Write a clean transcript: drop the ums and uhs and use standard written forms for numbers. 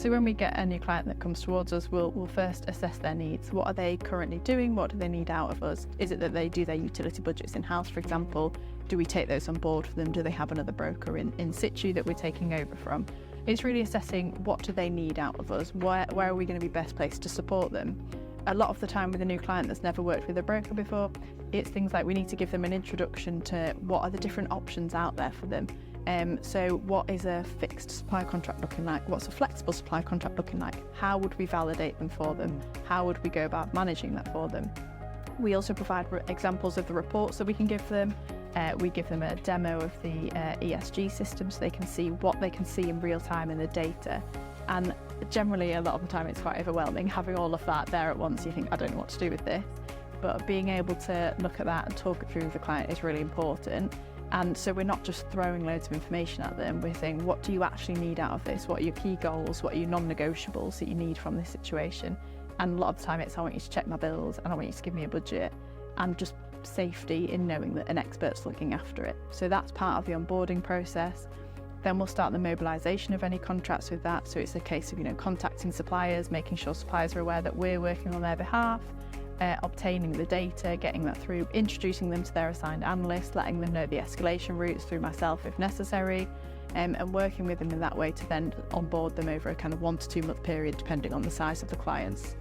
So when we get a new client that comes towards us, we'll first assess their needs. What are they currently doing? What do they need out of us? Is it that they do their utility budgets in-house, for example? Do we take those on board for them? Do they have another broker in situ that we're taking over from? It's really assessing what do they need out of us? Where are we going to be best placed to support them? A lot of the time with a new client that's never worked with a broker before, it's things like we need to give them an introduction to what are the different options out there for them. So what is a fixed supply contract looking like? What's a flexible supply contract looking like? How would we validate them for them? How would we go about managing that for them? We also provide examples of the reports that we can give them. We give them a demo of the ESG system so they can see what they can see in real time in the data. And generally, a lot of the time, it's quite overwhelming having all of that there at once. You think, I don't know what to do with this. But being able to look at that and talk it through with the client is really important. And so we're not just throwing loads of information at them. We're saying, what do you actually need out of this? What are your key goals? What are your non-negotiables that you need from this situation? And a lot of the time it's, I want you to check my bills and I want you to give me a budget, and just safety in knowing that an expert's looking after it. So that's part of the onboarding process. Then we'll start the mobilisation of any contracts with that. So it's a case of, contacting suppliers, making sure suppliers are aware that we're working on their behalf, obtaining the data, getting that through, introducing them to their assigned analyst, letting them know the escalation routes through myself if necessary, and working with them in that way to then onboard them over a kind of 1 to 2 month period, depending on the size of the clients.